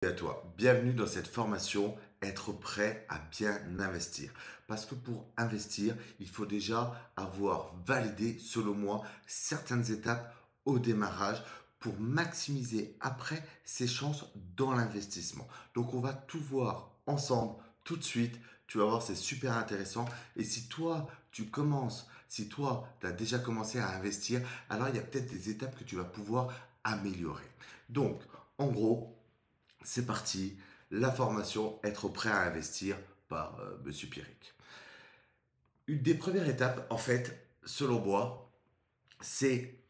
Et à toi, bienvenue dans cette formation être prêt à bien investir. Parce que pour investir, il faut déjà avoir validé, selon moi, certaines étapes au démarrage pour maximiser après ses chances dans l'investissement. Donc on va tout voir ensemble tout de suite. Tu vas voir, c'est super intéressant. Et si toi, si toi, tu as déjà commencé à investir, alors il y a peut-être des étapes que tu vas pouvoir améliorer. Donc, en gros, c'est parti, la formation Être prêt à investir par Monsieur Pierrick. Une des premières étapes, en fait, selon moi, c'est,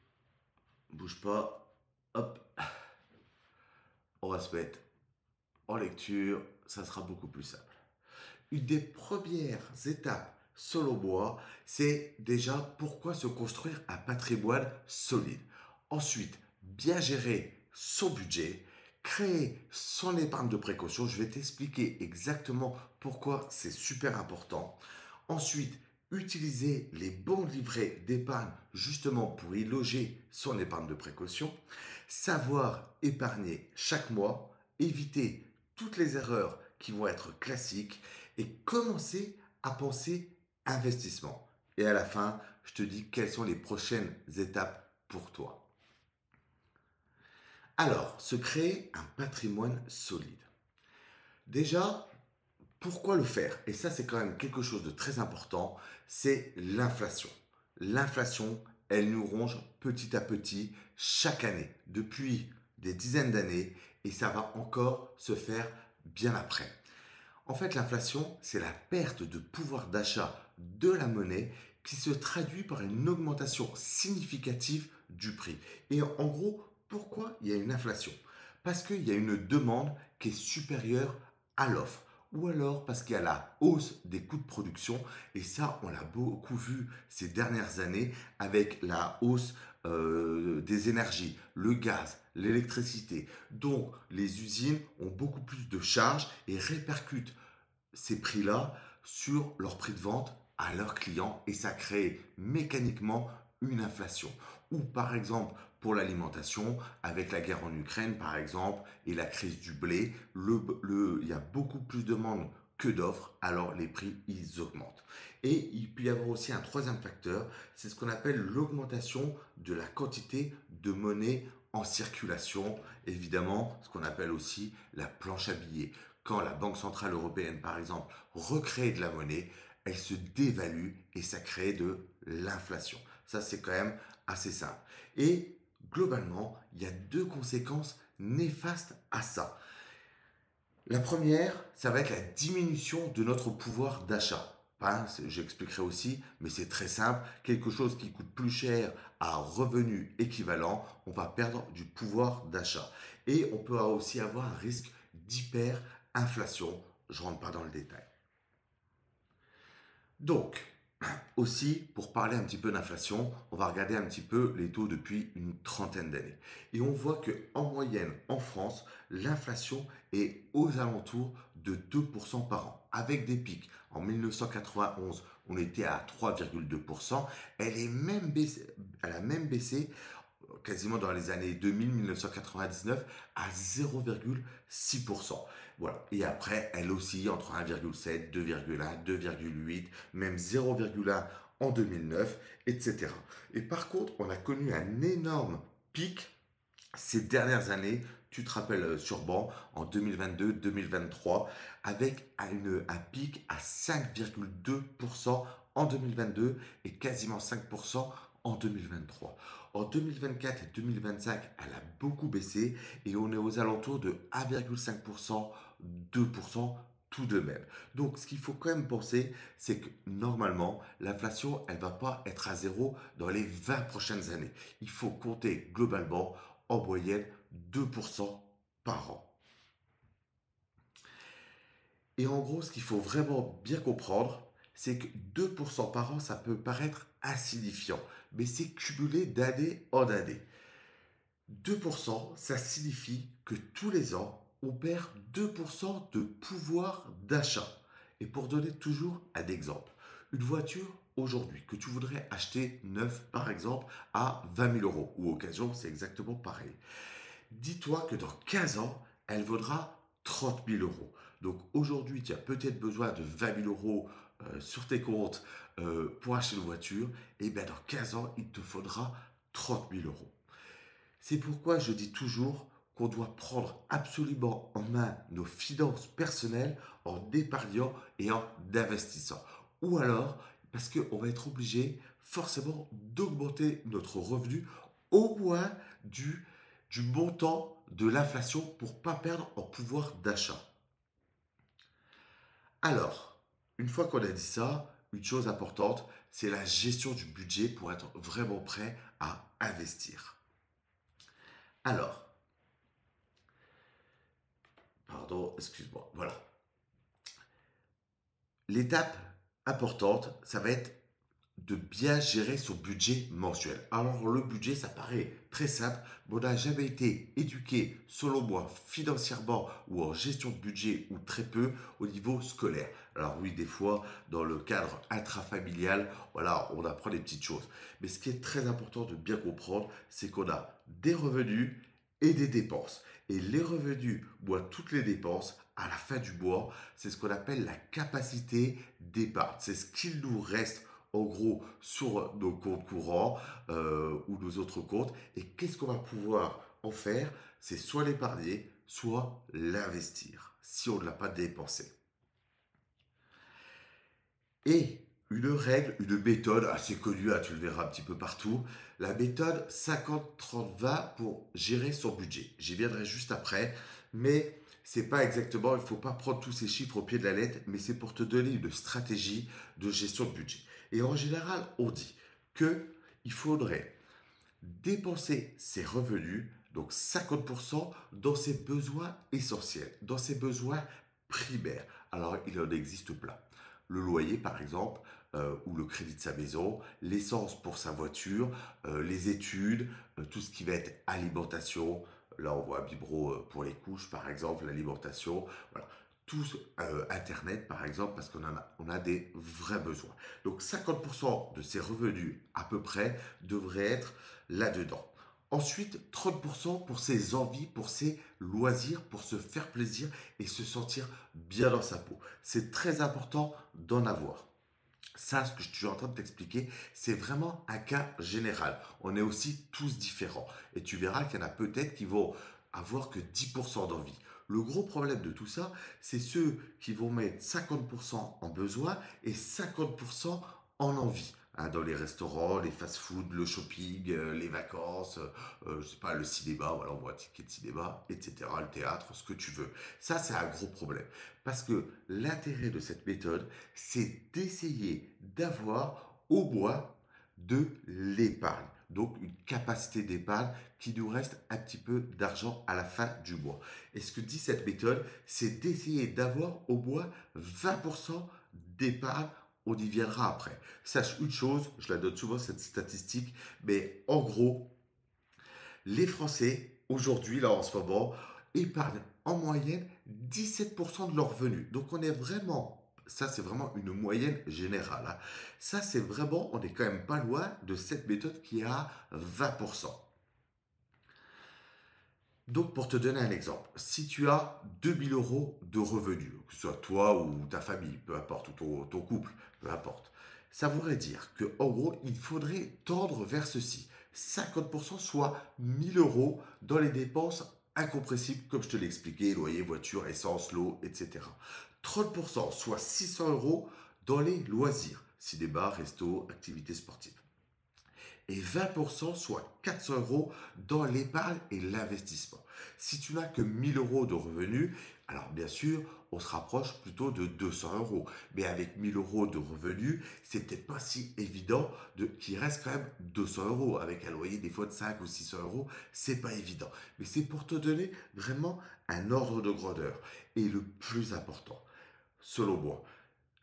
bouge pas, hop, on va se mettre en lecture, ça sera beaucoup plus simple. Une des premières étapes, selon moi, c'est déjà pourquoi se construire un patrimoine solide. Ensuite, bien gérer son budget, créer son épargne de précaution. Je vais t'expliquer exactement pourquoi c'est super important. Ensuite, utiliser les bons livrets d'épargne justement pour y loger son épargne de précaution. Savoir épargner chaque mois, éviter toutes les erreurs qui vont être classiques et commencer à penser investissement. Et à la fin, je te dis quelles sont les prochaines étapes pour toi. Alors, se créer un patrimoine solide. Déjà, pourquoi le faire? Et ça, c'est quand même quelque chose de très important, c'est l'inflation. L'inflation, elle nous ronge petit à petit chaque année, depuis des dizaines d'années, et ça va encore se faire bien après. En fait, l'inflation, c'est la perte de pouvoir d'achat de la monnaie qui se traduit par une augmentation significative du prix. Et en gros, pourquoi il y a une inflation? Parce qu'il y a une demande qui est supérieure à l'offre. Ou alors parce qu'il y a la hausse des coûts de production. Et ça, on l'a beaucoup vu ces dernières années avec la hausse des énergies, le gaz, l'électricité. Donc, les usines ont beaucoup plus de charges et répercutent ces prix-là sur leur prix de vente à leurs clients et ça crée mécaniquement une inflation. Ou par exemple pour l'alimentation, avec la guerre en Ukraine par exemple et la crise du blé, il y a beaucoup plus de demandes que d'offres, alors les prix ils augmentent. Et il peut y avoir aussi un troisième facteur, c'est ce qu'on appelle l'augmentation de la quantité de monnaie en circulation, évidemment ce qu'on appelle aussi la planche à billets. Quand la Banque Centrale Européenne, par exemple, recrée de la monnaie, elle se dévalue et ça crée de l'inflation. Ça, c'est quand même assez simple. Et globalement, il y a deux conséquences néfastes à ça. La première, ça va être la diminution de notre pouvoir d'achat. Hein, j'expliquerai aussi, mais c'est très simple. Quelque chose qui coûte plus cher à revenu équivalent, on va perdre du pouvoir d'achat. Et on peut aussi avoir un risque d'hyperinflation. Je ne rentre pas dans le détail. Donc, aussi, pour parler un petit peu d'inflation, on va regarder un petit peu les taux depuis une trentaine d'années. Et on voit que en moyenne, en France, l'inflation est aux alentours de 2% par an, avec des pics. En 1991, on était à 3,2%. Elle a même baissé quasiment dans les années 2000-1999 à 0,6%. Voilà. Et après, elle oscille entre 1,7, 2,1, 2,8, même 0,1 en 2009, etc. Et par contre, on a connu un énorme pic ces dernières années, tu te rappelles sûrement, en 2022-2023, avec un pic à 5,2% en 2022 et quasiment 5% en 2023. En 2024 et 2025, elle a beaucoup baissé et on est aux alentours de 1,5%, 2% tout de même. Donc ce qu'il faut quand même penser, c'est que normalement, l'inflation, elle va pas être à zéro dans les 20 prochaines années. Il faut compter globalement en moyenne 2% par an. Et en gros, ce qu'il faut vraiment bien comprendre, c'est que 2% par an, ça peut paraître insignifiant, mais c'est cumulé d'année en année. 2%, ça signifie que tous les ans, on perd 2% de pouvoir d'achat. Et pour donner toujours un exemple, une voiture aujourd'hui que tu voudrais acheter neuf par exemple à 20 000 euros ou occasion, c'est exactement pareil. Dis-toi que dans 15 ans, elle vaudra 30 000 euros. Donc aujourd'hui, tu as peut-être besoin de 20 000 euros sur tes comptes pour acheter une voiture. Et bien dans 15 ans, il te faudra 30 000 euros. C'est pourquoi je dis toujours qu'on doit prendre absolument en main nos finances personnelles en épargnant et en investissant. Ou alors, parce qu'on va être obligé forcément d'augmenter notre revenu au moins du montant de l'inflation pour ne pas perdre en pouvoir d'achat. Alors, une fois qu'on a dit ça, une chose importante, c'est la gestion du budget pour être vraiment prêt à investir. Alors, pardon, excuse-moi, voilà. L'étape importante, ça va être de bien gérer son budget mensuel. Alors le budget, ça paraît très simple, mais on n'a jamais été éduqué, selon moi, financièrement ou en gestion de budget ou très peu au niveau scolaire. Alors oui, des fois, dans le cadre intrafamilial, voilà, on apprend des petites choses. Mais ce qui est très important de bien comprendre, c'est qu'on a des revenus et des dépenses. Et les revenus, moins toutes les dépenses, à la fin du mois, c'est ce qu'on appelle la capacité d'épargne. C'est ce qu'il nous reste en gros sur nos comptes courants ou nos autres comptes. Et qu'est-ce qu'on va pouvoir en faire? C'est soit l'épargner, soit l'investir, si on ne l'a pas dépensé. Et une règle, une méthode assez connue, hein, tu le verras un petit peu partout, la méthode 50-30-20 pour gérer son budget. J'y viendrai juste après, mais c'est pas exactement, il faut pas prendre tous ces chiffres au pied de la lettre, mais c'est pour te donner une stratégie de gestion de budget. Et en général, on dit que il faudrait dépenser ses revenus, donc 50%, dans ses besoins essentiels, dans ses besoins primaires. Alors, il en existe plein. Le loyer, par exemple, ou le crédit de sa maison, l'essence pour sa voiture, les études, tout ce qui va être alimentation. Là, on voit Bibro pour les couches, par exemple, l'alimentation. Voilà. Tout Internet, par exemple, parce on a des vrais besoins. Donc 50% de ses revenus, à peu près, devraient être là-dedans. Ensuite, 30% pour ses envies, pour ses loisirs, pour se faire plaisir et se sentir bien dans sa peau. C'est très important d'en avoir. Ça, ce que je suis en train de t'expliquer, c'est vraiment un cas général. On est aussi tous différents. Et tu verras qu'il y en a peut-être qui vont avoir que 10% d'envie. Le gros problème de tout ça, c'est ceux qui vont mettre 50% en besoin et 50% en envie. Hein, dans les restaurants, les fast-food, le shopping, les vacances, je sais pas, le cinéma, voilà, on voit un ticket de cinéma, etc., le théâtre, ce que tu veux. Ça, c'est un gros problème. Parce que l'intérêt de cette méthode, c'est d'essayer d'avoir au moins de l'épargne. Donc une capacité d'épargne qui nous reste un petit peu d'argent à la fin du mois. Et ce que dit cette méthode, c'est d'essayer d'avoir au moins 20% d'épargne. On y viendra après. Sache une chose, je la donne souvent cette statistique, mais en gros, les Français, aujourd'hui, là en ce moment, épargnent en moyenne 17% de leurs revenus. Donc on est vraiment, ça c'est vraiment une moyenne générale, hein. Ça c'est vraiment, on est quand même pas loin de cette méthode qui est à 20%. Donc pour te donner un exemple, si tu as 2000 euros de revenus, que ce soit toi ou ta famille, peu importe, ou ton couple, peu importe, ça voudrait dire que en gros, il faudrait tendre vers ceci. 50% soit 1000 euros dans les dépenses incompressibles, comme je te l'ai expliqué, loyer, voiture, essence, l'eau, etc. 30% soit 600 euros dans les loisirs, cinéma, resto, activités sportives et 20%, soit 400 euros, dans l'épargne et l'investissement. Si tu n'as que 1000 euros de revenus, alors bien sûr, on se rapproche plutôt de 200 euros. Mais avec 1000 euros de revenus, c'est peut-être pas si évident qu'il reste quand même 200 euros. Avec un loyer des fois de 5 ou 600 euros, c'est pas évident. Mais c'est pour te donner vraiment un ordre de grandeur. Et le plus important, selon moi,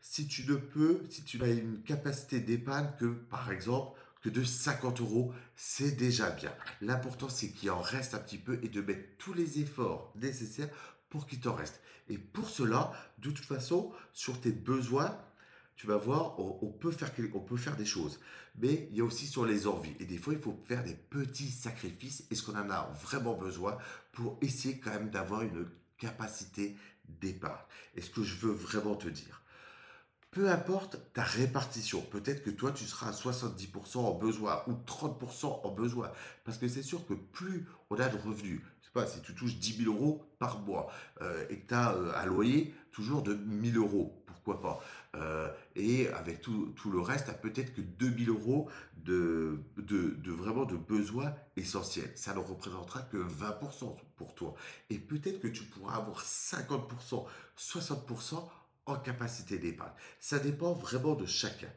si tu n'as une capacité d'épargne que, par exemple, que de 50 euros, c'est déjà bien. L'important, c'est qu'il en reste un petit peu et de mettre tous les efforts nécessaires pour qu'il t'en reste. Et pour cela, de toute façon, sur tes besoins, tu vas voir, on peut faire des choses. Mais il y a aussi sur les envies. Et des fois, il faut faire des petits sacrifices. Est-ce qu'on en a vraiment besoin pour essayer quand même d'avoir une capacité d'épargne. Et ce que je veux vraiment te dire, peu importe ta répartition, peut-être que toi tu seras à 70% en besoin ou 30% en besoin. Parce que c'est sûr que plus on a de revenus, je sais pas, si tu touches 10 000 € par mois et que tu as un loyer toujours de 1 000 €, pourquoi pas. Et avec tout le reste, tu as peut-être que 2 000 € de vraiment de besoins essentiels. Ça ne représentera que 20% pour toi. Et peut-être que tu pourras avoir 50%, 60% en capacité d'épargne. Ça dépend vraiment de chacun.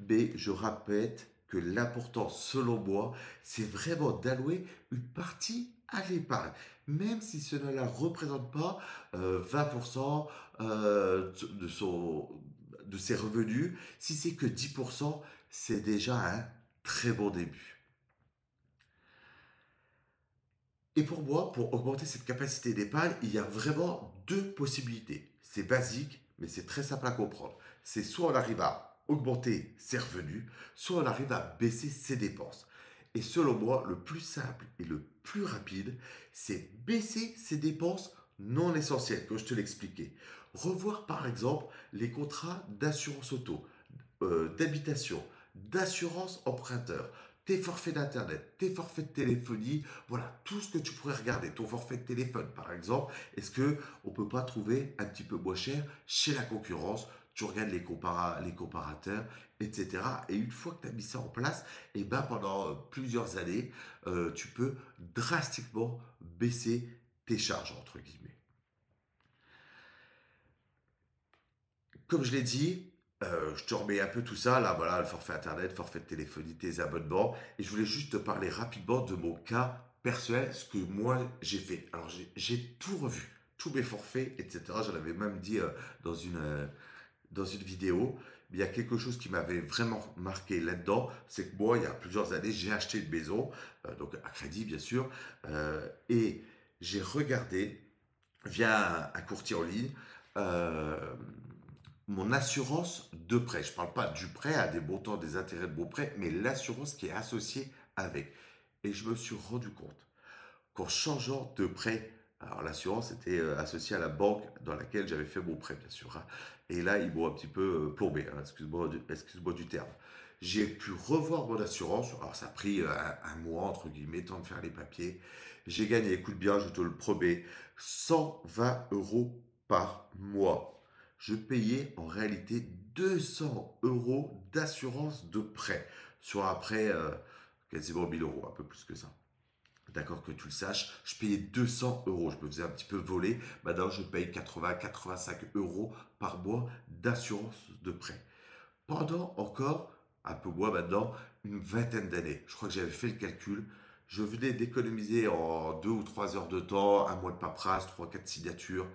Mais je répète que l'important, selon moi, c'est vraiment d'allouer une partie à l'épargne. Même si cela ne la représente pas 20% de ses revenus, si c'est que 10%, c'est déjà un très bon début. Et pour moi, pour augmenter cette capacité d'épargne, il y a vraiment deux possibilités. C'est basique, mais c'est très simple à comprendre. C'est soit on arrive à augmenter ses revenus, soit on arrive à baisser ses dépenses. Et selon moi, le plus simple et le plus rapide, c'est baisser ses dépenses non essentielles, comme je te l'expliquais. Revoir par exemple les contrats d'assurance auto, d'habitation, d'assurance emprunteur, tes forfaits d'internet, tes forfaits de téléphonie, voilà, tout ce que tu pourrais regarder, ton forfait de téléphone par exemple, est-ce que on peut pas trouver un petit peu moins cher chez la concurrence? Tu regardes les comparateurs, etc. Et une fois que tu as mis ça en place, et ben pendant plusieurs années, tu peux drastiquement baisser tes charges, entre guillemets. Comme je l'ai dit, je te remets un peu tout ça, là, voilà, le forfait internet, forfait de téléphonie, tes abonnements. Et je voulais juste te parler rapidement de mon cas personnel, ce que moi j'ai fait. Alors, j'ai tout revu, tous mes forfaits, etc. J'en avais même dit dans une vidéo. Mais il y a quelque chose qui m'avait vraiment marqué là-dedans, c'est que moi, il y a plusieurs années, j'ai acheté une maison, donc à crédit, bien sûr, et j'ai regardé via un courtier en ligne. euh, Mon assurance de prêt. Je ne parle pas du prêt à des montants, des intérêts de mon prêt, mais l'assurance qui est associée avec. Et je me suis rendu compte qu'en changeant de prêt, alors l'assurance était associée à la banque dans laquelle j'avais fait mon prêt, bien sûr, hein. Et là, ils m'ont un petit peu plombé, hein, excuse-moi du terme. J'ai pu revoir mon assurance. Alors, ça a pris un mois, entre guillemets, temps de faire les papiers. J'ai gagné, écoute bien, je te le promets, 120 € par mois. Je payais en réalité 200 € d'assurance de prêt sur un prêt quasiment 1 000 €, un peu plus que ça. D'accord, que tu le saches, je payais 200 €. Je me faisais un petit peu voler. Maintenant, je paye 80, 85 € par mois d'assurance de prêt. Pendant encore, un peu moins maintenant, une vingtaine d'années. Je crois que j'avais fait le calcul. Je venais d'économiser en 2 ou 3 heures de temps, un mois de paperasse, 3, 4 signatures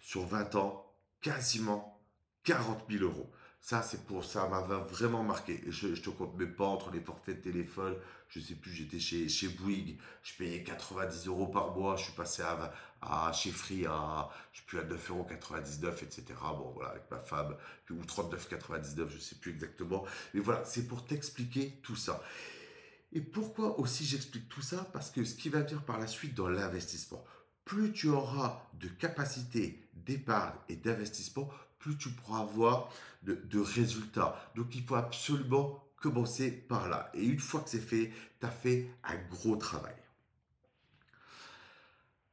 sur 20 ans, quasiment 40 000 €. Ça, c'est pour ça, m'a vraiment marqué. Et je te compte même pas entre les forfaits de téléphone. Je sais plus, j'étais chez Bouygues, je payais 90 € par mois. Je suis passé chez Free je suis plus à 9,99 €, etc. Bon, voilà, avec ma femme, ou 39,99, je sais plus exactement. Mais voilà, c'est pour t'expliquer tout ça. Et pourquoi aussi j'explique tout ça? Parce que ce qui va venir par la suite dans l'investissement, plus tu auras de capacité d'épargne et d'investissement, plus tu pourras avoir de résultats. Donc il faut absolument commencer par là. Et une fois que c'est fait, tu as fait un gros travail.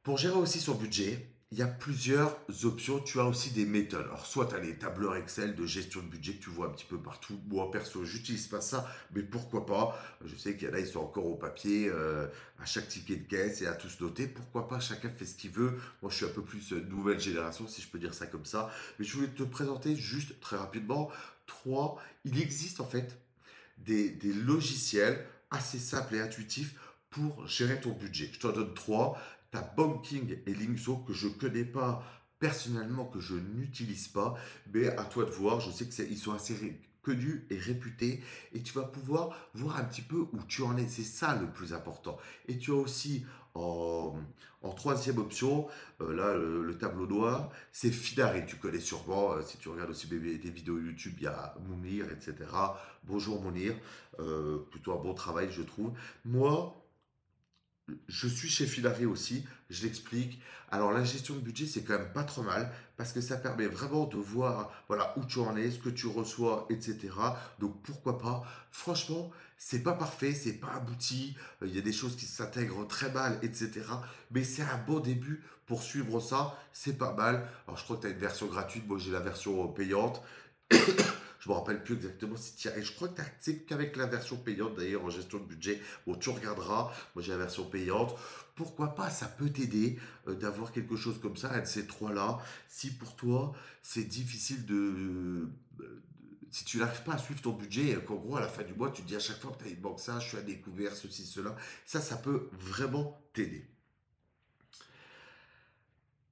Pour gérer aussi son budget, il y a plusieurs options. Tu as aussi des méthodes. Alors, soit tu as les tableurs Excel de gestion de budget que tu vois un petit peu partout. Moi, perso, j'utilise pas ça, mais pourquoi pas? Je sais qu'il y en a, ils sont encore au papier, à chaque ticket de caisse et à tous noter. Pourquoi pas? Chacun fait ce qu'il veut. Moi, je suis un peu plus nouvelle génération, si je peux dire ça comme ça. Mais je voulais te présenter juste très rapidement trois. Il existe en fait des logiciels assez simples et intuitifs pour gérer ton budget. Je t'en donne trois. Tu as Banking et Linkso que je ne connais pas personnellement, que je n'utilise pas, mais à toi de voir. Je sais qu'ils sont assez connus et réputés et tu vas pouvoir voir un petit peu où tu en es. C'est ça le plus important. Et tu as aussi en troisième option, là le tableau noir, c'est Finari. Tu connais sûrement, si tu regardes aussi des vidéos YouTube, il y a Mounir, etc. Bonjour Mounir, plutôt un bon travail je trouve. Moi, Je suis chez Filari aussi, je l'explique. Alors la gestion de budget, c'est quand même pas trop mal parce que ça permet vraiment de voir voilà, où tu en es, ce que tu reçois, etc. Donc pourquoi pas. Franchement, c'est pas parfait, c'est pas abouti. Il y a des choses qui s'intègrent très mal, etc. Mais c'est un bon début pour suivre ça. C'est pas mal. Alors je crois que tu as une version gratuite, moi j'ai la version payante. Je me rappelle plus exactement si tu y as. Et je crois que c'est qu'avec la version payante d'ailleurs en gestion de budget. Bon, tu regarderas. Moi j'ai la version payante. Pourquoi pas, ça peut t'aider d'avoir quelque chose comme ça, un de ces trois-là. Si pour toi c'est difficile si tu n'arrives pas à suivre ton budget, qu'en gros à la fin du mois tu te dis à chaque fois que tu as une banque ça, je suis à découvert, ceci, cela, ça peut vraiment t'aider.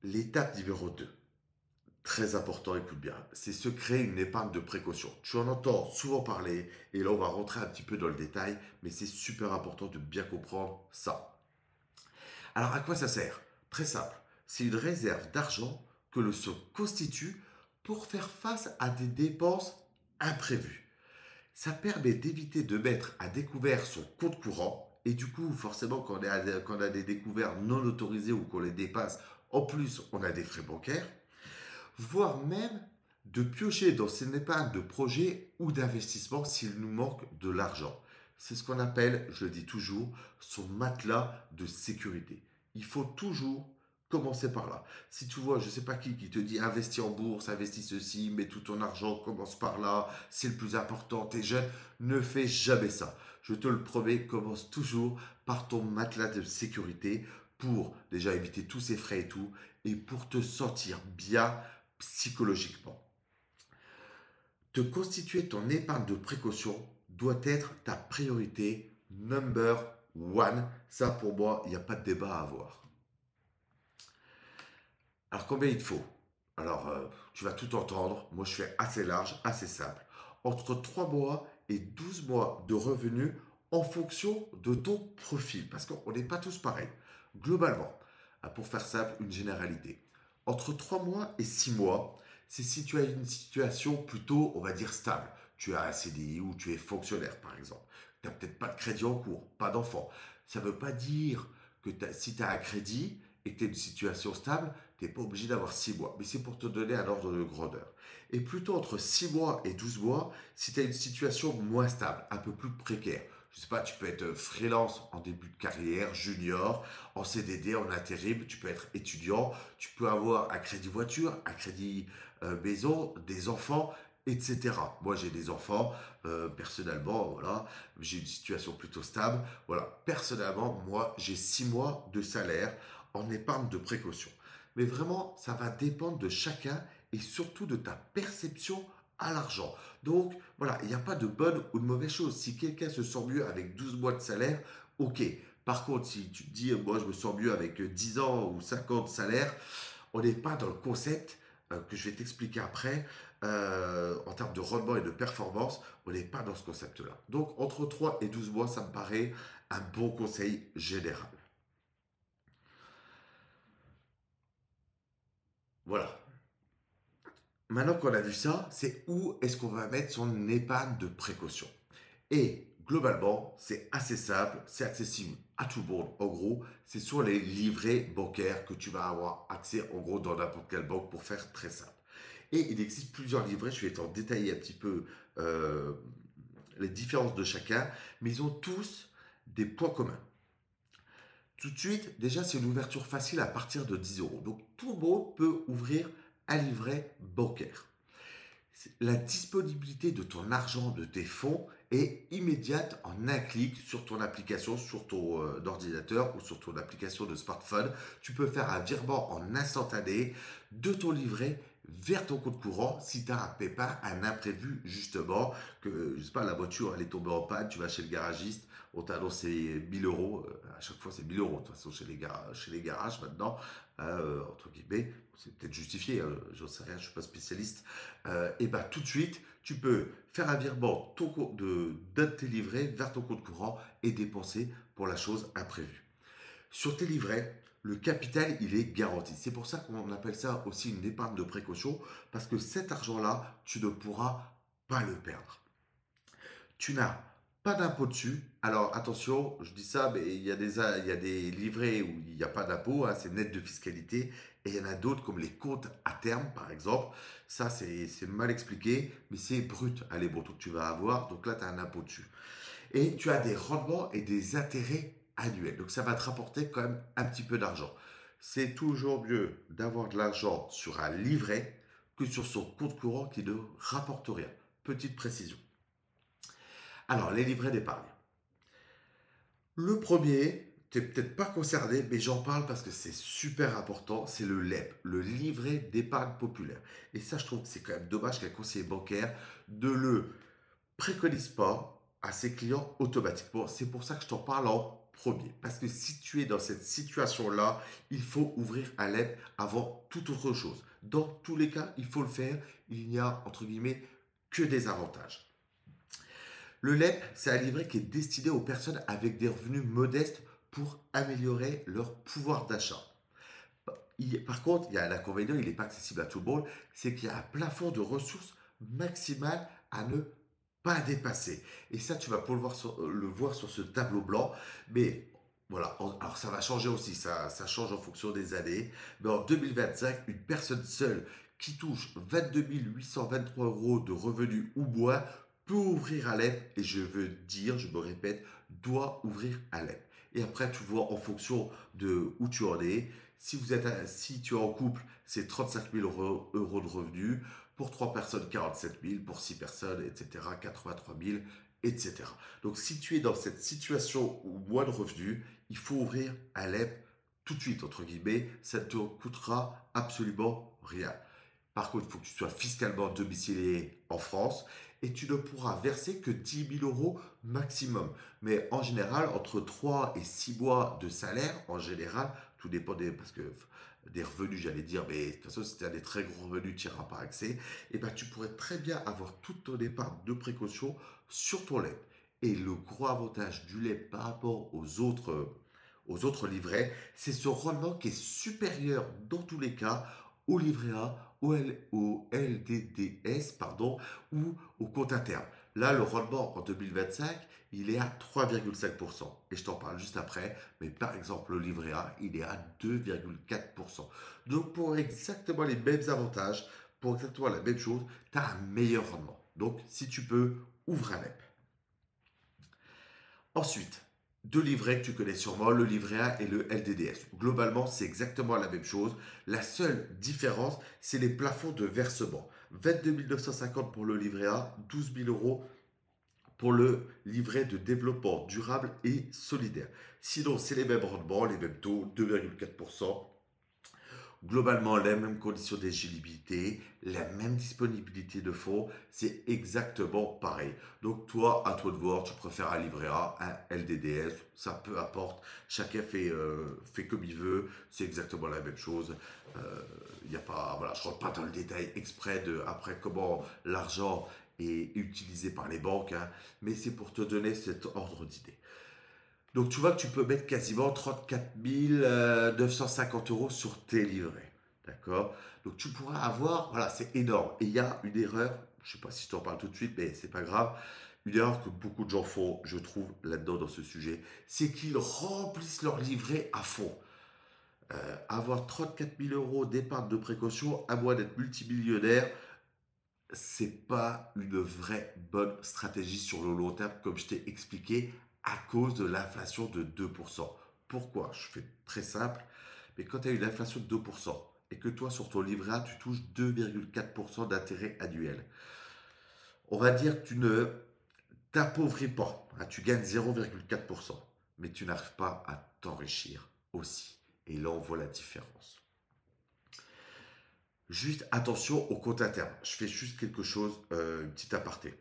L'étape numéro 2. Très important, écoute bien, c'est se créer une épargne de précaution. Tu en entends souvent parler, et là on va rentrer un petit peu dans le détail, mais c'est super important de bien comprendre ça. Alors à quoi ça sert? Très simple, c'est une réserve d'argent que l'on se constitue pour faire face à des dépenses imprévues. Ça permet d'éviter de mettre à découvert son compte courant, et du coup forcément quand on a des découvertes non autorisées ou qu'on les dépasse, en plus on a des frais bancaires, voire même de piocher dans ses épargnes de projet ou d'investissement s'il nous manque de l'argent. C'est ce qu'on appelle, je le dis toujours, son matelas de sécurité. Il faut toujours commencer par là. Si tu vois, je ne sais pas qui te dit investis en bourse, investis ceci, mets tout ton argent, commence par là, c'est le plus important, t'es jeune, ne fais jamais ça. Je te le promets, commence toujours par ton matelas de sécurité pour déjà éviter tous ces frais et tout, et pour te sentir bien psychologiquement. Te constituer ton épargne de précaution doit être ta priorité number one. Ça, pour moi, il n'y a pas de débat à avoir. Alors, combien il te faut? Alors, tu vas tout entendre. Moi, je fais assez large, assez simple. Entre 3 mois et 12 mois de revenus en fonction de ton profil. Parce qu'on n'est pas tous pareils. Globalement, pour faire simple, une généralité. Entre 3 mois et 6 mois, c'est si tu as une situation plutôt, on va dire, stable. Tu as un CDI ou tu es fonctionnaire, par exemple. Tu n'as peut-être pas de crédit en cours, pas d'enfant. Ça ne veut pas dire que si tu as un crédit et que tu as une situation stable, tu n'es pas obligé d'avoir 6 mois. Mais c'est pour te donner un ordre de grandeur. Et plutôt entre 6 mois et 12 mois, si tu as une situation moins stable, un peu plus précaire. Je sais pas, tu peux être freelance en début de carrière, junior, en CDD, en intérim, tu peux être étudiant, tu peux avoir un crédit voiture, un crédit maison, des enfants, etc. Moi, j'ai des enfants, personnellement, voilà, j'ai une situation plutôt stable. Voilà, personnellement, moi, j'ai 6 mois de salaire en épargne de précaution. Mais vraiment, ça va dépendre de chacun et surtout de ta perception à l'argent. Donc, voilà, il n'y a pas de bonne ou de mauvaise chose. Si quelqu'un se sent mieux avec 12 mois de salaire, ok. Par contre, si tu te dis, moi, je me sens mieux avec 10 ans ou 5 ans de salaire, on n'est pas dans le concept que je vais t'expliquer après, en termes de rendement et de performance, on n'est pas dans ce concept-là. Donc, entre 3 et 12 mois, ça me paraît un bon conseil général. Voilà. Maintenant qu'on a vu ça, c'est où est-ce qu'on va mettre son épargne de précaution. Et globalement, c'est assez simple, c'est accessible à tout le monde. En gros, c'est sur les livrets bancaires que tu vas avoir accès en gros dans n'importe quelle banque pour faire très simple. Et il existe plusieurs livrets, je vais t'en détailler un petit peu euh, les différences de chacun, mais ils ont tous des points communs. Tout de suite, déjà, c'est une ouverture facile à partir de 10 euros. Donc, tout le monde peut ouvrir un livret bancaire. La disponibilité de ton argent, de tes fonds, est immédiate en un clic sur ton application, sur ton ordinateur ou sur ton application de smartphone. Tu peux faire un virement en instantané de ton livret vers ton compte courant si tu as un pépin, un imprévu justement, que je sais pas, la voiture elle est tombée en panne, tu vas chez le garagiste, on t'a annoncé 1000 euros, à chaque fois c'est 1000 euros de toute façon chez les garages maintenant, entre guillemets, c'est peut-être justifié, j'en sais rien, je suis pas spécialiste, et ben tout de suite, tu peux faire un virement d'un de tes livrets vers ton compte courant et dépenser pour la chose imprévue. Sur tes livrets, le capital, il est garanti. C'est pour ça qu'on appelle ça aussi une épargne de précaution, parce que cet argent-là, tu ne pourras pas le perdre. Tu n'as pas d'impôt dessus. Alors attention, je dis ça, mais il y a des livrets où il n'y a pas d'impôt, hein, c'est net de fiscalité. Et il y en a d'autres comme les comptes à terme, par exemple. Ça, c'est mal expliqué, mais c'est brut. Allez, bon, donc tu vas avoir, donc là, tu as un impôt dessus. Et tu as des rendements et des intérêts annuels. Donc ça va te rapporter quand même un petit peu d'argent. C'est toujours mieux d'avoir de l'argent sur un livret que sur son compte courant qui ne rapporte rien. Petite précision. Alors, les livrets d'épargne. Le premier, tu n'es peut-être pas concerné, mais j'en parle parce que c'est super important, c'est le LEP, le livret d'épargne populaire. Et ça, je trouve que c'est quand même dommage qu'un conseiller bancaire ne le préconise pas à ses clients automatiquement. C'est pour ça que je t'en parle en premier. Parce que si tu es dans cette situation-là, il faut ouvrir un LEP avant toute autre chose. Dans tous les cas, il faut le faire. Il n'y a, entre guillemets, que des avantages. Le LEP, c'est un livret qui est destiné aux personnes avec des revenus modestes pour améliorer leur pouvoir d'achat. Par contre, il y a un inconvénient, il n'est pas accessible à tout le monde, c'est qu'il y a un plafond de ressources maximales à ne pas dépasser. Et ça, tu vas pouvoir le voir sur ce tableau blanc. Mais voilà, alors ça va changer aussi, ça change en fonction des années. Mais en 2025, une personne seule qui touche 22 823 euros de revenus ou moins peut ouvrir un LEP. Et je veux dire, je me répète, doit ouvrir un LEP. Et après, tu vois en fonction de où tu en es. Si tu es en couple, c'est 35 000 euros de revenus. Pour 3 personnes, 47 000. Pour 6 personnes, etc., 83 000, etc. Donc, si tu es dans cette situation où moins de revenus, il faut ouvrir un LEP tout de suite, entre guillemets. Ça ne te coûtera absolument rien. Par contre, il faut que tu sois fiscalement domicilié en France et tu ne pourras verser que 10 000 euros maximum. Mais en général, entre 3 et 6 mois de salaire, en général, tout dépend parce que des revenus, j'allais dire, mais de toute façon, si tu as des très gros revenus, tu n'iras pas accès, et ben, tu pourrais très bien avoir toute ton épargne de précaution sur ton LEP. Et le gros avantage du LEP par rapport aux autres livrets, c'est ce rendement qui est supérieur dans tous les cas au livret A, au LDDS, pardon, ou au compte à terme. Là, le rendement en 2025, il est à 3,5%. Et je t'en parle juste après. Mais par exemple, le livret A, il est à 2,4%. Donc, pour exactement les mêmes avantages, pour exactement la même chose, tu as un meilleur rendement. Donc, si tu peux, ouvre un LEP. Ensuite, deux livrets que tu connais sûrement, le livret A et le LDDS. Globalement, c'est exactement la même chose. La seule différence, c'est les plafonds de versement. 22 950 pour le livret A, 12 000 euros pour le livret de développement durable et solidaire. Sinon, c'est les mêmes rendements, les mêmes taux, 2,4%. Globalement, les mêmes conditions d'éligibilité, la même disponibilité de fonds, c'est exactement pareil. Donc toi, à toi de voir, tu préfères un livret A, un LDDS, ça peu importe, chacun fait comme il veut, c'est exactement la même chose. Il y a pas, voilà, je ne rentre pas dans le détail exprès de après comment l'argent est utilisé par les banques, hein, mais c'est pour te donner cet ordre d'idée. Donc tu vois que tu peux mettre quasiment 34 950 euros sur tes livrets. D'accord. Donc tu pourras avoir, voilà, c'est énorme. Et il y a une erreur, je ne sais pas si je t'en parle tout de suite, mais c'est pas grave. Une erreur que beaucoup de gens font, je trouve, là-dedans, dans ce sujet, c'est qu'ils remplissent leur livret à fond. Avoir 34 000 euros d'épargne de précaution, à moins d'être multimillionnaire, c'est pas une vraie bonne stratégie sur le long terme, comme je t'ai expliqué, à cause de l'inflation de 2%. Pourquoi? Je fais très simple, mais quand tu as une inflation de 2% et que toi, sur ton livret A, tu touches 2,4% d'intérêt annuel, on va dire que tu ne t'appauvris pas, hein, tu gagnes 0,4%, mais tu n'arrives pas à t'enrichir aussi. Et là, on voit la différence. Juste attention au compte à terme. Je fais juste quelque chose, une petite aparté.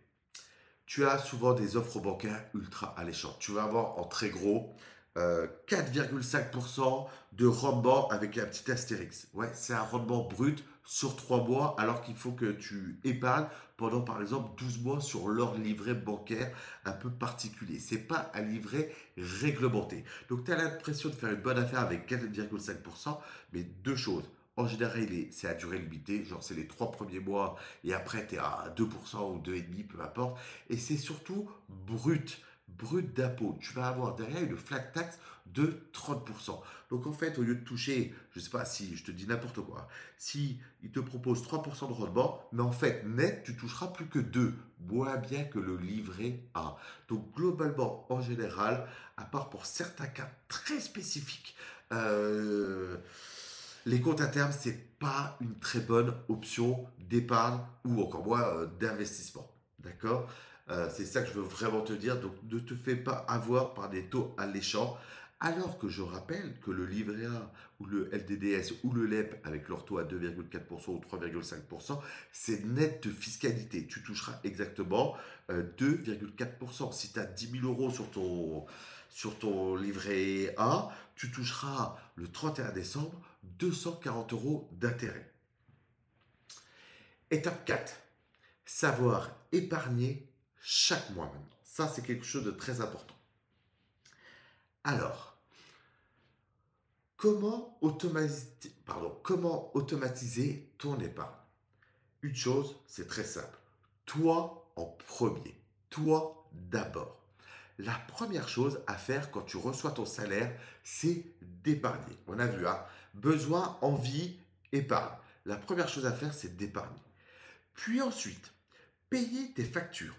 Tu as souvent des offres bancaires ultra alléchantes. Tu vas avoir en très gros 4,5% de rendement avec un petit astérix. Ouais, c'est un rendement brut sur 3 mois alors qu'il faut que tu épargnes pendant par exemple 12 mois sur leur livret bancaire un peu particulier. C'est pas un livret réglementé. Donc tu as l'impression de faire une bonne affaire avec 4,5%, mais deux choses. En général, c'est à durée limitée, genre c'est les 3 premiers mois et après tu es à 2% ou 2,5%, peu importe. Et c'est surtout brut. brut d'impôt. Tu vas avoir derrière une flat tax de 30%. Donc en fait, au lieu de toucher, je ne sais pas si je te dis n'importe quoi, si il te propose 3% de rendement, mais en fait, net, tu toucheras plus que 2, moins bien que le livret A. Donc globalement, en général, à part pour certains cas très spécifiques, euh, les comptes à terme, c'est pas une très bonne option d'épargne ou encore moins d'investissement. D'accord. C'est ça que je veux vraiment te dire. Donc ne te fais pas avoir par des taux alléchants. Alors que je rappelle que le livret A ou le LDDS ou le LEP avec leur taux à 2,4% ou 3,5%, c'est net de fiscalité. Tu toucheras exactement 2,4%. Si tu as 10 000 euros sur ton livret A, tu toucheras le 31 décembre 240 euros d'intérêt. Étape 4, savoir épargner chaque mois maintenant. Ça, c'est quelque chose de très important. Alors, comment automatiser ton épargne? Une chose, c'est très simple. Toi en premier. Toi d'abord. La première chose à faire quand tu reçois ton salaire, c'est d'épargner. On a vu, hein, besoin, envie, épargne. La première chose à faire, c'est d'épargner. Puis ensuite, payer tes factures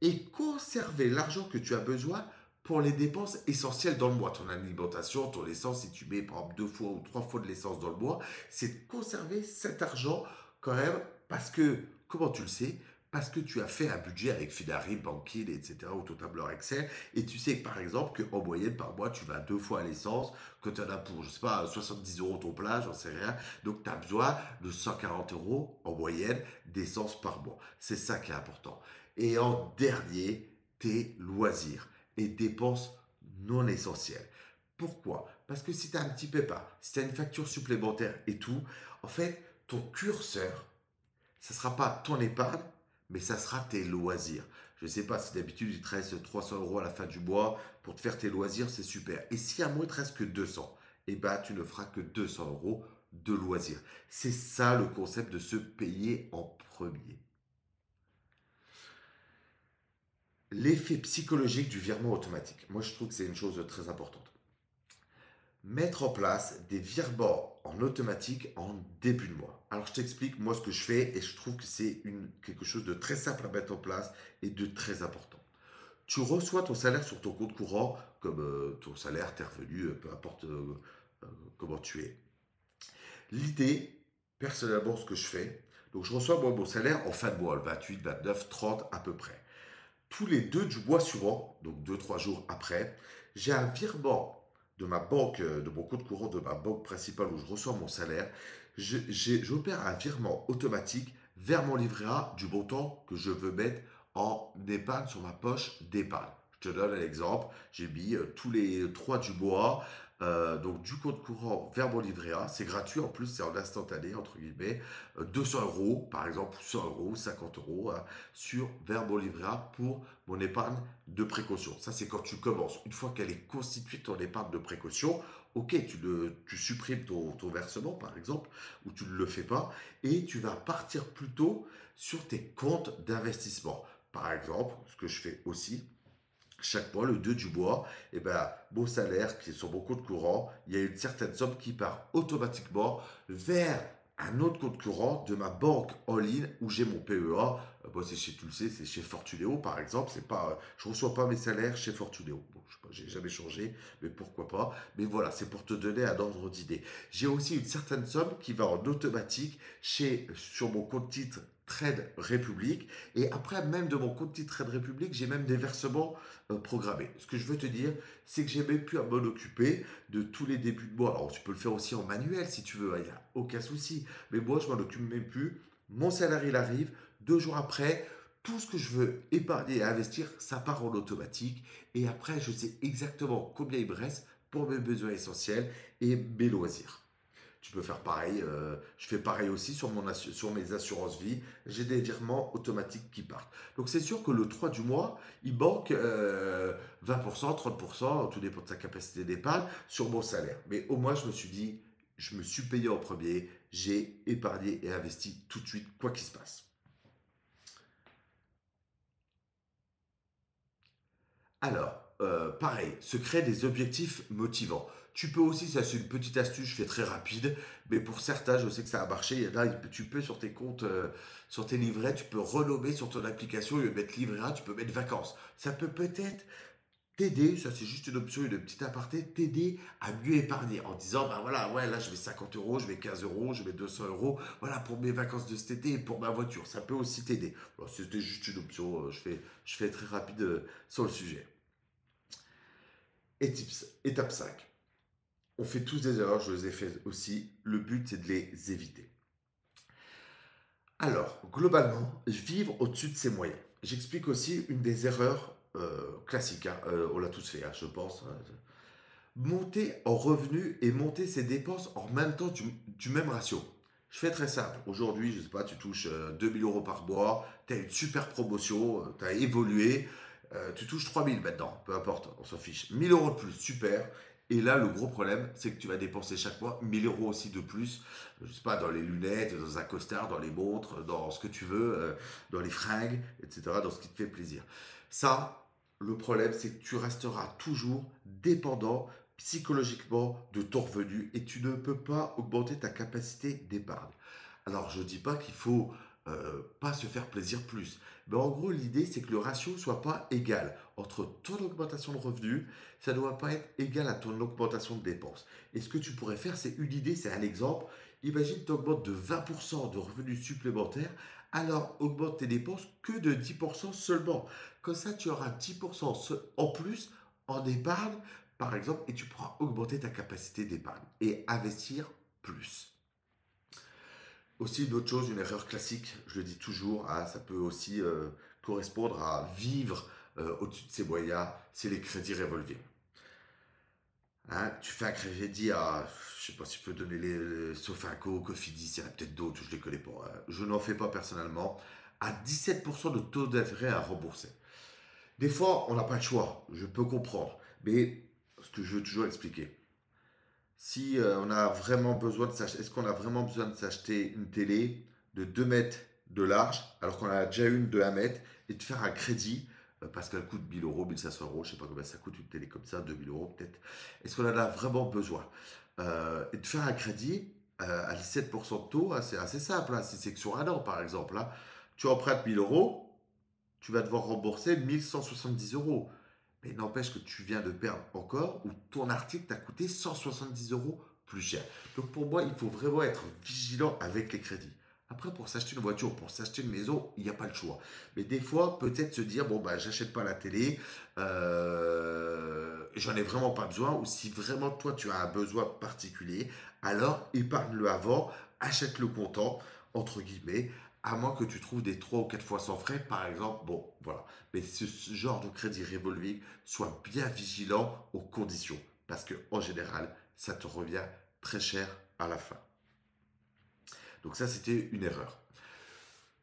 et conserver l'argent que tu as besoin pour les dépenses essentielles dans le mois. Ton alimentation, ton essence, si tu mets par exemple 2 fois ou 3 fois de l'essence dans le mois, c'est de conserver cet argent quand même parce que, comment tu le sais? Parce que tu as fait un budget avec Finari, Banking, etc. ou ton tableur Excel. Et tu sais par exemple qu'en moyenne par mois, tu vas 2 fois à l'essence, que tu en as pour, je sais pas, 70 euros ton plat, j'en sais rien. Donc tu as besoin de 140 euros en moyenne d'essence par mois. C'est ça qui est important. Et en dernier, tes loisirs et dépenses non essentielles. Pourquoi? Parce que si tu as un petit pépin, si tu as une facture supplémentaire et tout, en fait, ton curseur, ça ne sera pas ton épargne, mais ça sera tes loisirs. Je ne sais pas si d'habitude il te reste 300 euros à la fin du mois pour te faire tes loisirs, c'est super. Et si à moi il te reste que 200, eh ben tu ne feras que 200 euros de loisirs. C'est ça le concept de se payer en premier. L'effet psychologique du virement automatique. Moi, je trouve que c'est une chose très importante. Mettre en place des virements en automatique en début de mois. Alors, je t'explique moi ce que je fais et je trouve que c'est quelque chose de très simple à mettre en place et de très important. Tu reçois ton salaire sur ton compte courant, comme ton salaire, tes revenus, peu importe comment tu es. L'idée, personnellement, ce que je fais, donc je reçois moi mon salaire en fin de mois, le 28, 29, 30 à peu près. Tous les 2 du mois suivant, donc 2, 3 jours après, j'ai un virement de ma banque, de mon compte courant de ma banque principale où je reçois mon salaire. J'opère un virement automatique vers mon livret A du montant que je veux mettre en épargne sur ma poche d'épargne. Je te donne un exemple. J'ai mis tous les 3 du mois, donc du compte courant vers mon livret A. C'est gratuit en plus, c'est en instantané, entre guillemets. 200 euros, par exemple, 100 euros, 50 euros, hein, vers mon livret A pour mon épargne de précaution. Ça, c'est quand tu commences. Une fois qu'elle est constituée, ton épargne de précaution, ok, tu supprimes ton versement, par exemple, ou tu ne le fais pas, et tu vas partir plutôt sur tes comptes d'investissement. Par exemple, ce que je fais aussi, chaque mois, le 2 du mois, eh ben, mon salaire qui est sur mon compte courant, il y a une certaine somme qui part automatiquement vers un autre compte courant de ma banque en ligne où j'ai mon PEA. Moi, c'est chez, tu le sais, c'est chez Fortunéo par exemple. C'est pas, je reçois pas mes salaires chez Fortunéo. Bon, je sais pas, j'ai jamais changé, mais pourquoi pas. Mais voilà, c'est pour te donner un ordre d'idée. J'ai aussi une certaine somme qui va en automatique sur mon compte titre Trade République. Et après, même de mon compte titre Trade République, j'ai même des versements programmé. Ce que je veux te dire, c'est que j'ai même pu à m'en occuper de tous les débuts de mois. Alors, tu peux le faire aussi en manuel si tu veux, il n'y a aucun souci. Mais moi, je m'en occupe même plus. Mon salaire, il arrive. 2 jours après, tout ce que je veux épargner et investir, ça part en automatique. Et après, je sais exactement combien il me reste pour mes besoins essentiels et mes loisirs. Tu peux faire pareil. Je fais pareil aussi sur mes assurances vie. J'ai des virements automatiques qui partent. Donc c'est sûr que le 3 du mois, il manque 20%, 30%, tout dépend de sa capacité d'épargne, sur mon salaire. Mais au moins, je me suis dit, je me suis payé en premier, j'ai épargné et investi tout de suite, quoi qu'il se passe. Alors, pareil, se créer des objectifs motivants. Tu peux aussi, ça c'est une petite astuce, je fais très rapide, mais pour certains, je sais que ça a marché. Il y en a, tu peux sur tes comptes, sur tes livrets, tu peux renommer sur ton application, au lieu de mettre livret A, tu peux mettre vacances. Ça peut peut-être t'aider, ça c'est juste une option, une petite aparté, t'aider à mieux épargner en disant, bah voilà, ouais, là je mets 50 euros, je mets 15 euros, je mets 200 euros, voilà, pour mes vacances de cet été et pour ma voiture. Ça peut aussi t'aider. Voilà, c'était juste une option, je fais très rapide sur le sujet. Et tips, étape 5. On fait tous des erreurs, je les ai fait aussi. Le but, c'est de les éviter. Alors, globalement, vivre au-dessus de ses moyens. J'explique aussi une des erreurs classiques. Hein, on l'a tous fait, hein, je pense. Hein. Monter en revenus et monter ses dépenses en même temps du même ratio. Je fais très simple. Aujourd'hui, je ne sais pas, tu touches 2000 euros par mois, tu as une super promotion, tu as évolué, tu touches 3000 maintenant, peu importe, on s'en fiche. 1000 euros de plus, super. Et là, le gros problème, c'est que tu vas dépenser chaque mois 1000 euros aussi de plus, je sais pas, dans les lunettes, dans un costard, dans les montres, dans ce que tu veux, dans les fringues, etc., dans ce qui te fait plaisir. Ça, le problème, c'est que tu resteras toujours dépendant psychologiquement de ton revenu et tu ne peux pas augmenter ta capacité d'épargne. Alors, je ne dis pas qu'il faut pas se faire plaisir plus, mais en gros, l'idée, c'est que le ratio ne soit pas égal entre ton augmentation de revenus, ça ne doit pas être égal à ton augmentation de dépenses. Et ce que tu pourrais faire, c'est une idée, c'est un exemple. Imagine tu augmentes de 20% de revenus supplémentaires, alors augmente tes dépenses que de 10% seulement. Comme ça, tu auras 10% en plus en épargne, par exemple, et tu pourras augmenter ta capacité d'épargne et investir plus. Aussi, une autre chose, une erreur classique, je le dis toujours, hein, ça peut aussi correspondre à vivre au-dessus de ses moyens, c'est les crédits revolving. Hein, tu fais un crédit à, je sais pas si je peux donner les Sofinco, Cofidis, il y en a peut-être d'autres, je les connais pas. Hein. Je n'en fais pas personnellement. À 17% de taux d'intérêt à rembourser. Des fois, on n'a pas le choix, je peux comprendre. Mais ce que je veux toujours expliquer, si on a vraiment besoin de s'acheter, est-ce qu'on a vraiment besoin de s'acheter une télé de 2 mètres de large, alors qu'on en a déjà une de 1 mètre, et de faire un crédit, parce qu'elle coûte 1000 euros, 1500 euros, je sais pas combien ça coûte une télé comme ça, 2000 euros peut-être. Est-ce qu'on en a vraiment besoin? Et de faire un crédit à 17% de taux, hein, c'est assez simple, hein, si c'est que sur un an par exemple. Hein. Tu empruntes 1000 euros, tu vas devoir rembourser 1170 euros. Mais n'empêche que tu viens de perdre encore ou ton article t'a coûté 170 euros plus cher. Donc pour moi, il faut vraiment être vigilant avec les crédits. Après, pour s'acheter une voiture, pour s'acheter une maison, il n'y a pas le choix. Mais des fois, peut-être se dire, bon, bah, j'achète pas la télé, j'en ai vraiment pas besoin, ou si vraiment toi, tu as un besoin particulier, alors épargne-le avant, achète-le comptant, entre guillemets, à moins que tu trouves des 3 ou 4 fois sans frais, par exemple, bon, voilà. Mais ce genre de crédit revolving, sois bien vigilant aux conditions. Parce que en général, ça te revient très cher à la fin. Donc ça, c'était une erreur.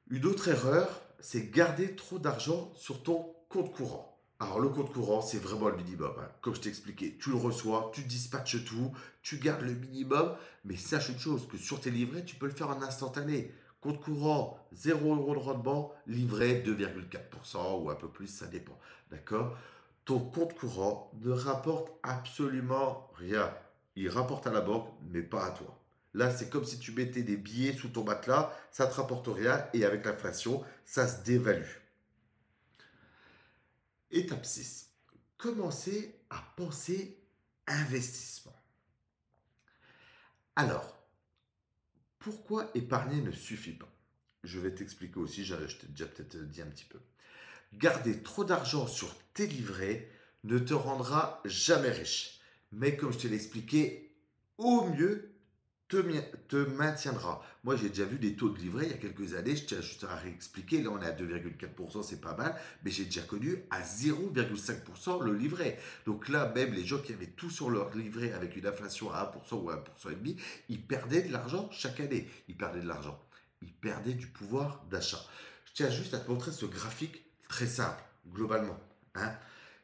Une autre erreur, c'est garder trop d'argent sur ton compte courant. Alors le compte courant, c'est vraiment le minimum. Hein. Comme je t'ai expliqué, tu le reçois, tu dispatches tout, tu gardes le minimum, mais sache une chose, que sur tes livrets, tu peux le faire en instantané. Compte courant, 0 € de rendement, livret 2,4% ou un peu plus, ça dépend. D'accord? Ton compte courant ne rapporte absolument rien. Il rapporte à la banque, mais pas à toi. Là, c'est comme si tu mettais des billets sous ton matelas, ça ne te rapporte rien et avec l'inflation, ça se dévalue. Étape 6. Commencer à penser investissement. Alors, pourquoi épargner ne suffit pas? Je vais t'expliquer aussi, je t'ai déjà peut-être dit un petit peu. Garder trop d'argent sur tes livrets ne te rendra jamais riche. Mais comme je te l'ai expliqué, au mieux, te maintiendra. Moi, j'ai déjà vu des taux de livret il y a quelques années, je tiens juste à réexpliquer, là on est à 2,4%, c'est pas mal, mais j'ai déjà connu à 0,5% le livret. Donc là, même les gens qui avaient tout sur leur livret avec une inflation à 1% ou 1,5%, ils perdaient de l'argent chaque année. Ils perdaient de l'argent. Ils perdaient du pouvoir d'achat. Je tiens juste à te montrer ce graphique très simple, globalement. Hein.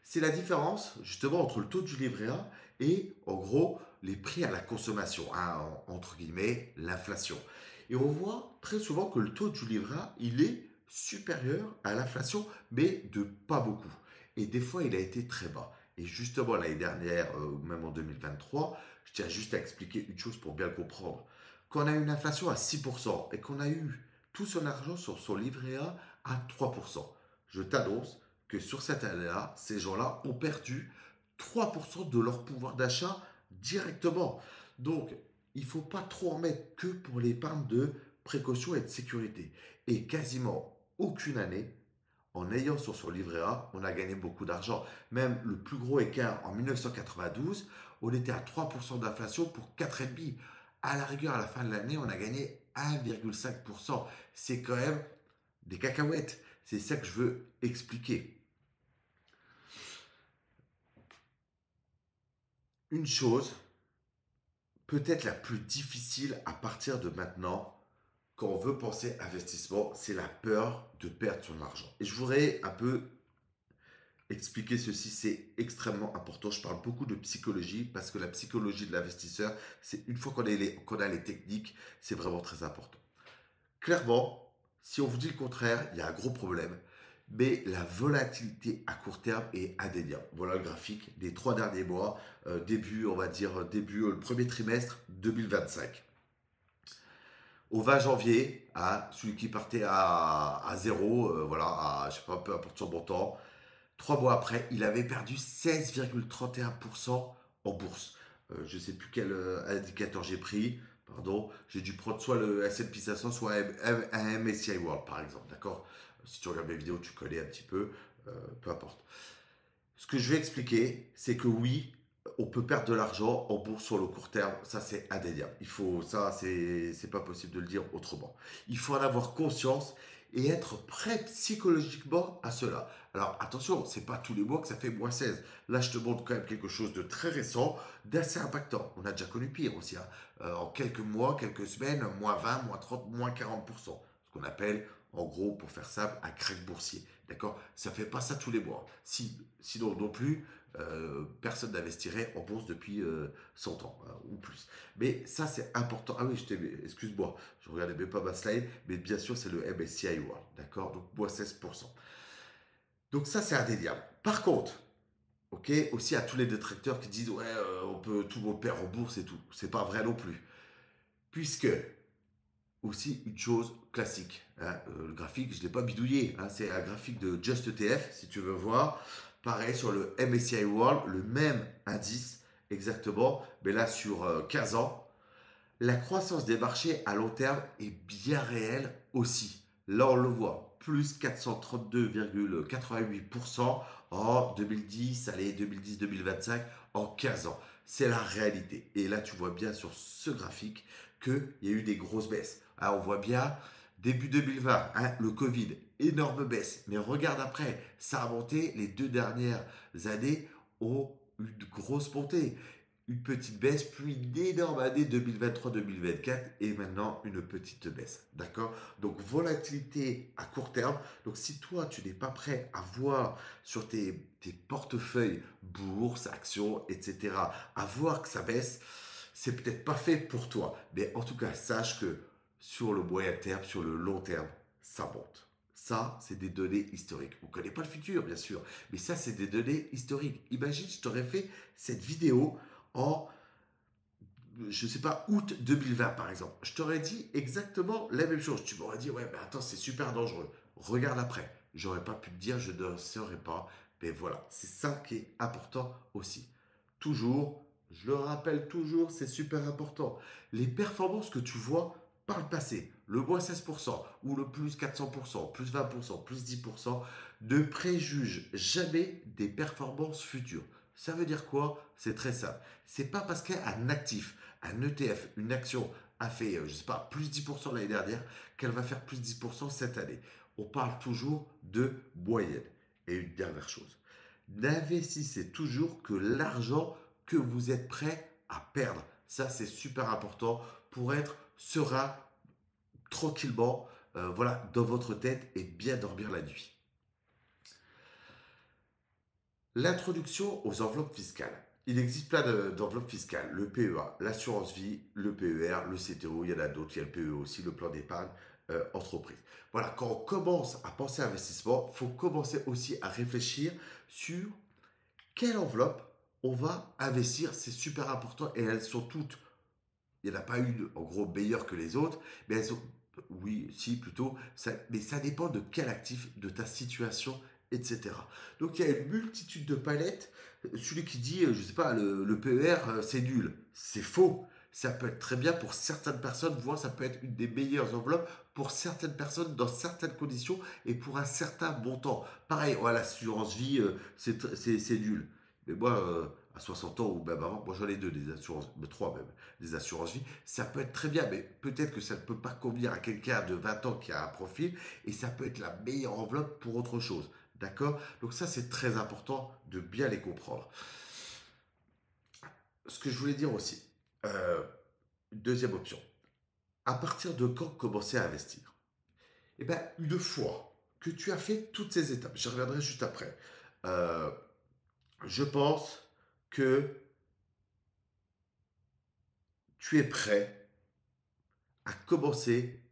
C'est la différence justement entre le taux du livret A et en gros les prix à la consommation, hein, entre guillemets l'inflation. Et on voit très souvent que le taux du livret A, il est supérieur à l'inflation, mais de pas beaucoup. Et des fois, il a été très bas. Et justement, l'année dernière, même en 2023, je tiens juste à expliquer une chose pour bien le comprendre. Quand on a une inflation à 6% et qu'on a eu tout son argent sur son livret A à 3%, je t'annonce que sur cette année-là, ces gens-là ont perdu 3% de leur pouvoir d'achat directement. Donc, il ne faut pas trop en mettre que pour l'épargne de précaution et de sécurité. Et quasiment aucune année, en ayant sur son livret A, on a gagné beaucoup d'argent. Même le plus gros écart en 1992, on était à 3% d'inflation pour 4,5. À la rigueur, à la fin de l'année, on a gagné 1,5%. C'est quand même des cacahuètes. C'est ça que je veux expliquer. Une chose, peut-être la plus difficile à partir de maintenant, quand on veut penser investissement, c'est la peur de perdre son argent. Et je voudrais un peu expliquer ceci, c'est extrêmement important. Je parle beaucoup de psychologie parce que la psychologie de l'investisseur, c'est une fois qu'on a les techniques, c'est vraiment très important. Clairement, si on vous dit le contraire, il y a un gros problème. Mais la volatilité à court terme est indéniable. Voilà le graphique des 3 derniers mois, début, on va dire, début, le premier trimestre 2025. Au 20 janvier, hein, celui qui partait à 0, voilà, à, je sais pas, peu importe son montant, 3 mois après, il avait perdu 16,31% en bourse. Je ne sais plus quel indicateur j'ai pris. Pardon, j'ai dû prendre soit le S&P 500, soit un MSCI World, par exemple. D'accord. Si tu regardes mes vidéos, tu connais un petit peu. Peu importe. Ce que je vais expliquer, c'est que oui, on peut perdre de l'argent en bourse sur le court terme. Ça, c'est indéniable. C'est pas possible de le dire autrement. Il faut en avoir conscience et être prêt psychologiquement à cela. Alors attention, c'est pas tous les mois que ça fait -16. Là, je te montre quand même quelque chose de très récent, d'assez impactant. On a déjà connu pire aussi, hein. En quelques mois, quelques semaines, -20, -30, -40%. Ce qu'on appelle, en gros, pour faire simple, un crack boursier. D'accord. Ça fait pas ça tous les mois. Sinon, non plus, personne n'investirait en bourse depuis 100 ans, hein, ou plus. Mais ça, c'est important. Ah oui, excuse-moi, je regardais même pas ma slide, mais bien sûr, c'est le MSCI World. D'accord. Donc, -16%. Donc, ça, c'est indéniable. Par contre, ok, aussi à tous les détracteurs qui disent, ouais, tout le monde perd en bourse et tout. C'est pas vrai non plus. Puisque, aussi une chose classique, hein, le graphique, je ne l'ai pas bidouillé, hein, c'est un graphique de Just ETF, si tu veux voir. Pareil sur le MSCI World, le même indice exactement, mais là sur 15 ans. La croissance des marchés à long terme est bien réelle aussi. Là, on le voit, plus 432,88% en 2010, allez, 2010-2025, en 15 ans. C'est la réalité. Et là, tu vois bien sur ce graphique qu'il y a eu des grosses baisses. Alors, on voit bien, début 2020, hein, le Covid, énorme baisse. Mais regarde après, ça a monté les 2 dernières années, ont eu une grosse montée, une petite baisse, puis une énorme année 2023-2024 et maintenant une petite baisse. D'accord. Donc volatilité à court terme. Donc si toi tu n'es pas prêt à voir sur tes portefeuilles, bourse, actions, etc., à voir que ça baisse, c'est peut-être pas fait pour toi. Mais en tout cas, sache que sur le moyen terme, sur le long terme, ça monte. Ça, c'est des données historiques. On ne connaît pas le futur, bien sûr, mais ça, c'est des données historiques. Imagine, je t'aurais fait cette vidéo en, je sais pas, août 2020 par exemple. Je t'aurais dit exactement la même chose. Tu m'aurais dit, ouais, mais attends, c'est super dangereux. Regarde après. J'aurais pas pu te dire, je ne saurais pas. Mais voilà, c'est ça qui est important aussi. Toujours, je le rappelle toujours, c'est super important. Les performances que tu vois par le passé, le moins 16% ou le plus 400%, plus 20%, plus 10%, ne préjuge jamais des performances futures. Ça veut dire quoi? C'est très simple. C'est pas parce qu'un actif, un ETF, une action a fait, je sais pas, plus 10% l'année dernière qu'elle va faire plus 10% cette année. On parle toujours de moyenne. Et une dernière chose, n'investissez toujours que l'argent que vous êtes prêt à perdre. Ça, c'est super important pour être serein, tranquillement, voilà, dans votre tête et bien dormir la nuit. L'introduction aux enveloppes fiscales. il existe plein d'enveloppes fiscales. Le PEA, l'assurance vie, le PER, le CTO, il y en a d'autres, il y a le PE aussi, le plan d'épargne entreprise. Voilà, quand on commence à penser à investissement, il faut commencer aussi à réfléchir sur quelle enveloppe on va investir. C'est super important et elles sont toutes, il n'y en a pas une en gros meilleure que les autres, mais elles sont, oui, si plutôt, mais ça dépend de quel actif, de ta situation, etc. Donc il y a une multitude de palettes. Celui qui dit, je sais pas, le PER, c'est nul, c'est faux. Ça peut être très bien pour certaines personnes, voire ça peut être une des meilleures enveloppes pour certaines personnes dans certaines conditions et pour un certain montant. Pareil, ouais, l'assurance vie, c'est nul. Mais moi, à 60 ans ou même avant, moi j'en ai deux, des assurances, trois même, des assurances vie, ça peut être très bien, mais peut-être que ça ne peut pas convenir à quelqu'un de 20 ans qui a un profil, et ça peut être la meilleure enveloppe pour autre chose. D'accord. Donc ça, c'est très important de bien les comprendre. Ce que je voulais dire aussi, euh, deuxième option, à partir de quand commencer à investir? Eh bien, une fois que tu as fait toutes ces étapes, je reviendrai juste après, euh, je pense que tu es prêt à commencer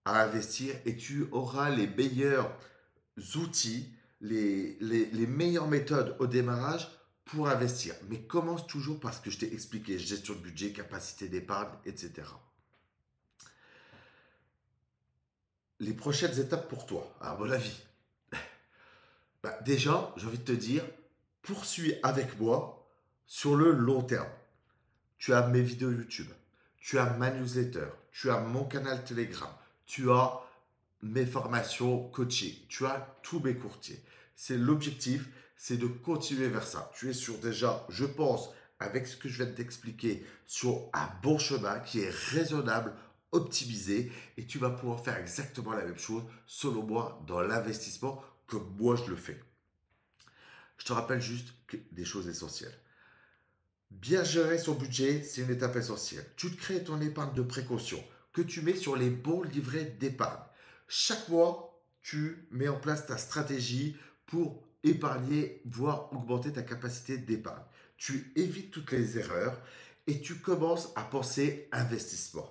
à investir et tu auras les meilleurs outils, les meilleures méthodes au démarrage pour investir. Mais commence toujours par ce que je t'ai expliqué, gestion de budget, capacité d'épargne, etc. Les prochaines étapes pour toi, à mon avis, bah, déjà, j'ai envie de te dire, poursuis avec moi sur le long terme. Tu as mes vidéos YouTube, tu as ma newsletter, tu as mon canal Telegram, tu as mes formations coaching, tu as tous mes courtiers. C'est l'objectif, c'est de continuer vers ça. Tu es sur déjà, je pense, avec ce que je viens de t'expliquer, sur un bon chemin qui est raisonnable, optimisé, et tu vas pouvoir faire exactement la même chose, selon moi, dans l'investissement, comme moi je le fais. Je te rappelle juste des choses essentielles. Bien gérer son budget, c'est une étape essentielle. Tu te crées ton épargne de précaution que tu mets sur les bons livrets d'épargne. Chaque mois, tu mets en place ta stratégie pour épargner, voire augmenter ta capacité d'épargne. Tu évites toutes les erreurs et tu commences à penser investissement.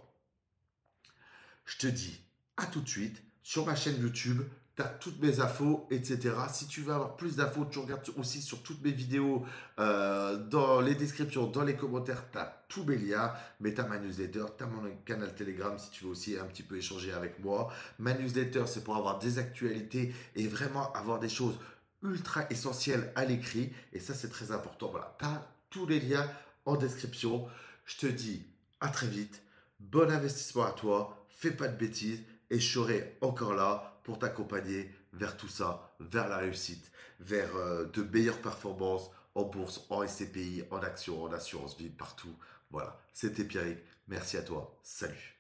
Je te dis à tout de suite sur ma chaîne YouTube. Tu as toutes mes infos, etc. Si tu veux avoir plus d'infos, tu regardes aussi sur toutes mes vidéos, dans les descriptions, dans les commentaires, tu as tous mes liens. Mais tu as ma newsletter, tu as mon canal Telegram si tu veux aussi un petit peu échanger avec moi. Ma newsletter, c'est pour avoir des actualités et vraiment avoir des choses ultra essentielles à l'écrit. Et ça, c'est très important. Voilà, tu as tous les liens en description. Je te dis à très vite. Bon investissement à toi, fais pas de bêtises et je serai encore là pour t'accompagner vers tout ça, vers la réussite, vers de meilleures performances en bourse, en SCPI, en action, en assurance vie, partout. Voilà, c'était Pierrick. Merci à toi. Salut.